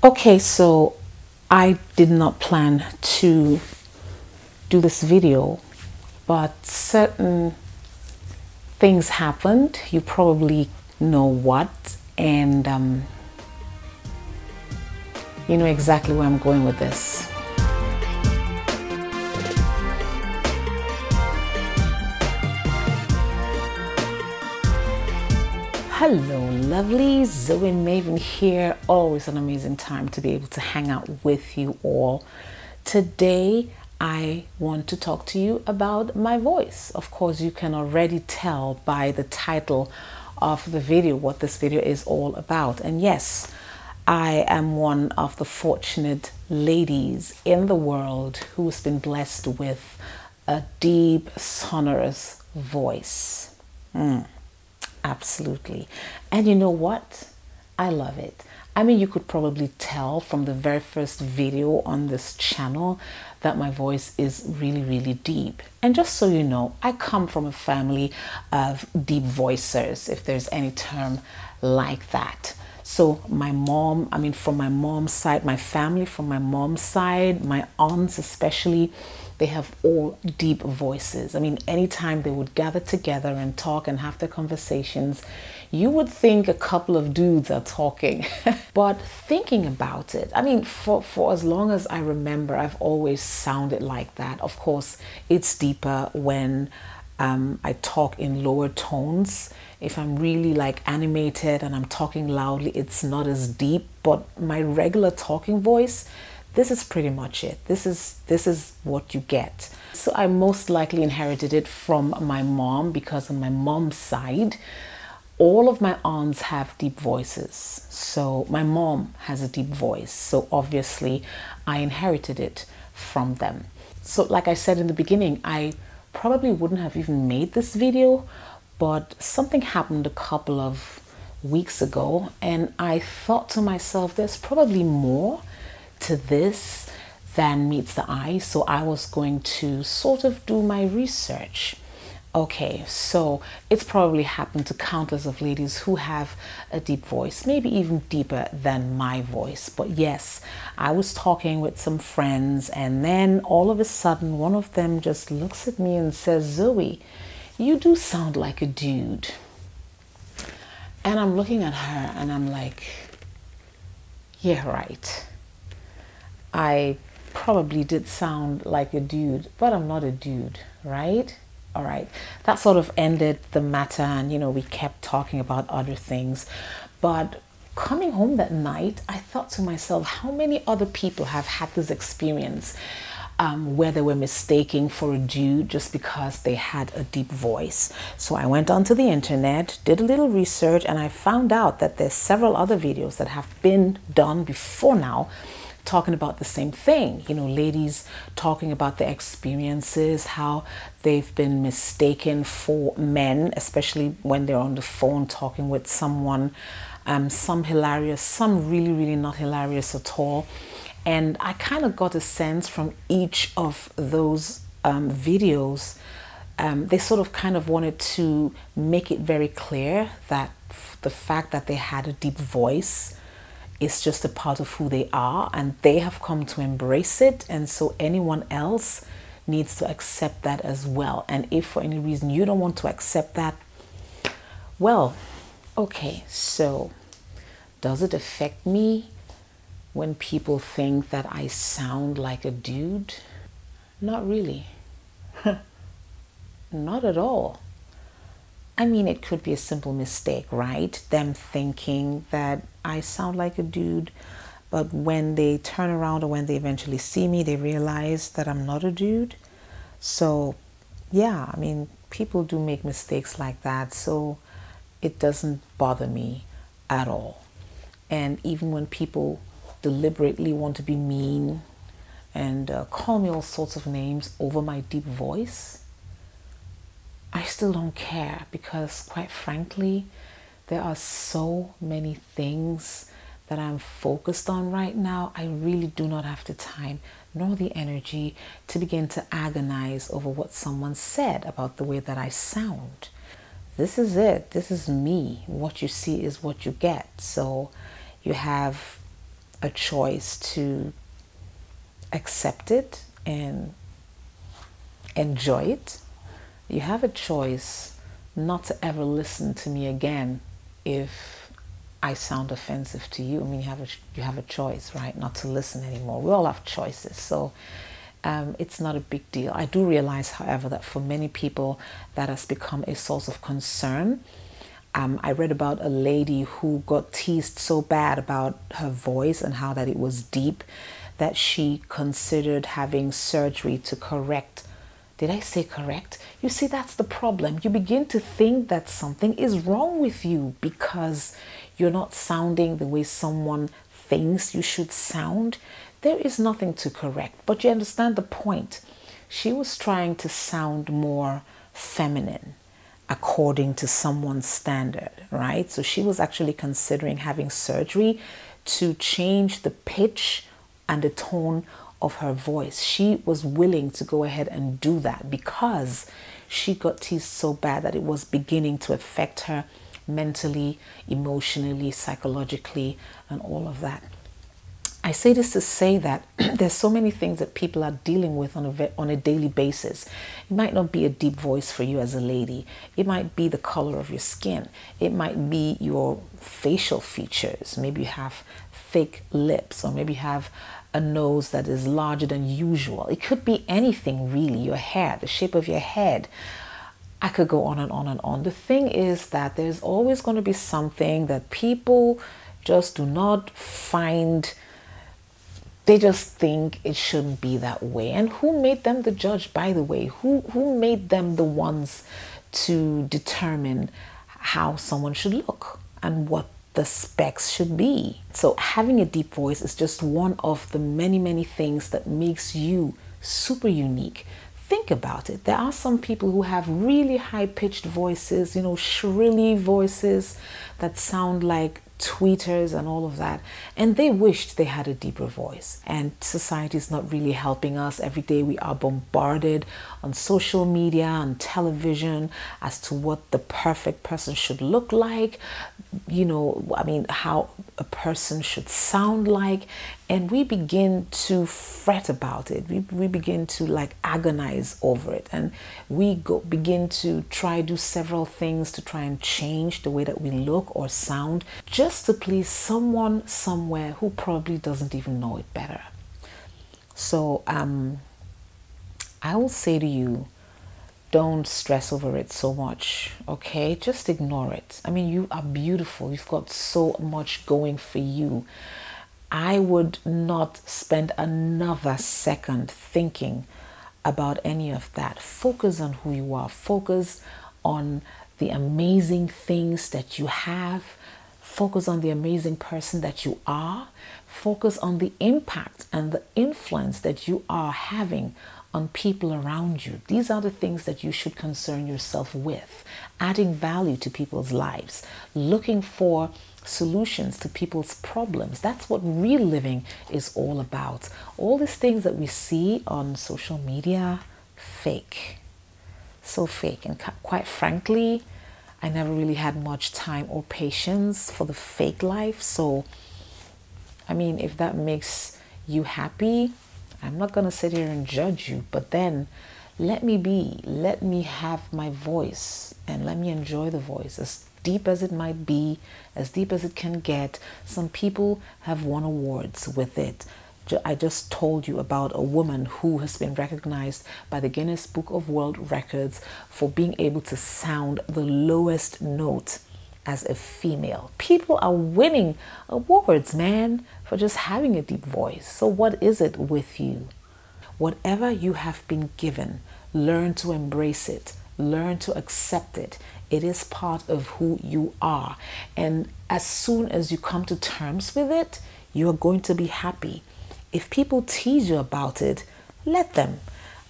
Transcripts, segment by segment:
Okay, so I did not plan to do this video, but certain things happened. You probably know what, and you know exactly where I'm going with this. Hello lovely, Zoe Maven here. Always an amazing time to be able to hang out with you all. Today I want to talk to you about my voice. Of course, you can already tell by the title of the video what this video is all about. And yes, I am one of the fortunate ladies in the world who's been blessed with a deep, sonorous voice. Absolutely. And you know what? I love it. I mean, you could probably tell from the very first video on this channel that my voice is really, really deep. And just so you know, I come from a family of deep voicers, if there's any term like that. So my mom, I mean, from my mom's side, my family from my mom's side, my aunts especially, they have all deep voices. I mean, anytime they would gather together and talk and have their conversations, you would think a couple of dudes are talking. But thinking about it, I mean, for as long as I remember, I've always sounded like that. Of course, it's deeper when I talk in lower tones. If I'm really like animated and I'm talking loudly, it's not as deep. But my regular talking voice, this is pretty much it. This is what you get. So I most likely inherited it from my mom, because on my mom's side, all of my aunts have deep voices. So my mom has a deep voice. So obviously I inherited it from them. So like I said in the beginning, I probably wouldn't have even made this video, but something happened a couple of weeks ago and I thought to myself, there's probably more to this than meets the eye. So I was going to sort of do my research. Okay, so it's probably happened to countless of ladies who have a deep voice, maybe even deeper than my voice. But yes, I was talking with some friends and then all of a sudden one of them just looks at me and says, Zoe, you do sound like a dude. And I'm looking at her and I'm like, yeah, right. I probably did sound like a dude, but I'm not a dude, right? All right, that sort of ended the matter, and you know, we kept talking about other things. But coming home that night, I thought to myself, how many other people have had this experience where they were mistaken for a dude just because they had a deep voice? So I went onto the internet, did a little research, and I found out that there's several other videos that have been done before now talking about the same thing. You know, ladies talking about their experiences, how they've been mistaken for men, especially when they're on the phone talking with someone, some hilarious, some really, really not hilarious at all. And I kind of got a sense from each of those videos, they sort of kind of wanted to make it very clear that the fact that they had a deep voice is just a part of who they are, and they have come to embrace it, and so anyone else needs to accept that as well. And if for any reason you don't want to accept that, well, okay, so does it affect me when people think that I sound like a dude? Not really. Not at all. I mean, it could be a simple mistake, right? Them thinking that I sound like a dude, but when they turn around or when they eventually see me, they realize that I'm not a dude. So yeah, I mean, people do make mistakes like that, so it doesn't bother me at all. And even when people deliberately want to be mean and call me all sorts of names over my deep voice, I still don't care, because quite frankly, there are so many things that I'm focused on right now. I really do not have the time nor the energy to begin to agonize over what someone said about the way that I sound. This is it. This is me. What you see is what you get. So you have a choice to accept it and enjoy it. You have a choice not to ever listen to me again if I sound offensive to you. I mean, you have a choice, right? Not to listen anymore. We all have choices, so it's not a big deal. I do realize, however, that for many people that has become a source of concern. I read about a lady who got teased so bad about her voice and how that it was deep that she considered having surgery to correct. Did I say correct? You see, that's the problem. You begin to think that something is wrong with you because you're not sounding the way someone thinks you should sound. There is nothing to correct, but you understand the point. She was trying to sound more feminine according to someone's standard, right? So she was actually considering having surgery to change the pitch and the tone of her voice. She was willing to go ahead and do that because she got teased so bad that it was beginning to affect her mentally, emotionally, psychologically, and all of that. I say this to say that there's so many things that people are dealing with on a daily basis. It might not be a deep voice for you as a lady. It might be the color of your skin. It might be your facial features. Maybe you have thick lips, or maybe you have a nose that is larger than usual. It could be anything really. Your hair, the shape of your head. I could go on and on and on. The thing is that there's always going to be something that people just do not find. They just think it shouldn't be that way. And who made them the judge, by the way? Who made them the ones to determine how someone should look and what the specs should be? So having a deep voice is just one of the many, many things that makes you super unique. Think about it. There are some people who have really high-pitched voices, shrilly voices that sound like tweeters and all of that, and they wished they had a deeper voice. And society is not really helping us. Every day we are bombarded on social media and television as to what the perfect person should look like, how a person should sound like, and we begin to fret about it. We begin to agonize over it, and we begin to do several things to try and change the way that we look or sound, just to please someone somewhere who probably doesn't even know it better. So I will say to you, don't stress over it so much, okay? Just ignore it. I mean, you are beautiful. You've got so much going for you. I would not spend another second thinking about any of that. Focus on who you are. Focus on the amazing things that you have. Focus on the amazing person that you are. Focus on the impact and the influence that you are having on people around you. These are the things that you should concern yourself with. Adding value to people's lives. Looking for solutions to people's problems. That's what real living is all about. All these things that we see on social media, fake. So fake. And quite frankly, I never really had much time or patience for the fake life. So, if that makes you happy, I'm not going to sit here and judge you, but then let me have my voice, and let me enjoy the voice, as deep as it might be, as deep as it can get. Some people have won awards with it. I just told you about a woman who has been recognized by the Guinness Book of World Records for being able to sound the lowest note as a female. People are winning awards, man, for just having a deep voice. So what is it with you? Whatever you have been given, learn to embrace it. Learn to accept it. It is part of who you are. And as soon as you come to terms with it, you are going to be happy. If people tease you about it, let them.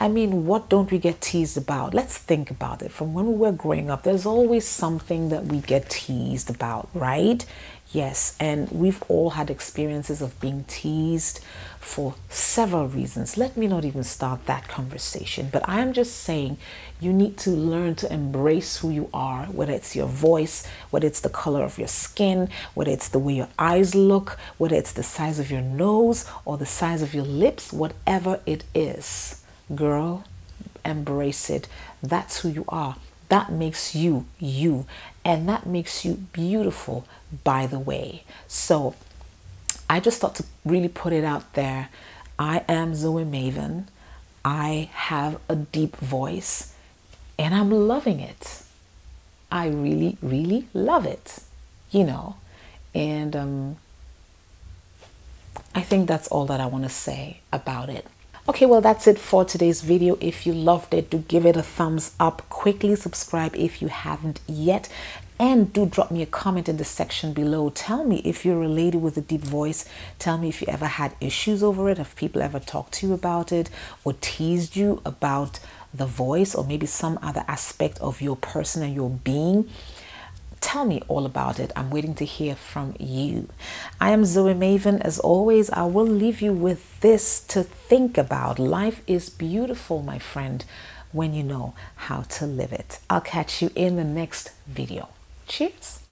I mean, what don't we get teased about? Let's think about it. From when we were growing up, there's always something that we get teased about, right? Yes, and we've all had experiences of being teased for several reasons. Let me not even start that conversation, but I am just saying you need to learn to embrace who you are, whether it's your voice, whether it's the color of your skin, whether it's the way your eyes look, whether it's the size of your nose or the size of your lips, whatever it is. Girl, embrace it. That's who you are. That makes you you, and that makes you beautiful, by the way. So I just thought to really put it out there. I am Zoe Maven. I have a deep voice and I'm loving it. I really, really love it, you know. And I think that's all that I want to say about it. Okay, well, that's it for today's video. If you loved it, do give it a thumbs up. Quickly subscribe if you haven't yet. And do drop me a comment in the section below. Tell me if you're a lady with a deep voice. Tell me if you ever had issues over it. Have people ever talked to you about it or teased you about the voice or maybe some other aspect of your person and your being? Tell me all about it. I'm waiting to hear from you. I am Zoe Maven. As always, I will leave you with this to think about. Life is beautiful, my friend, when you know how to live it. I'll catch you in the next video. Cheers.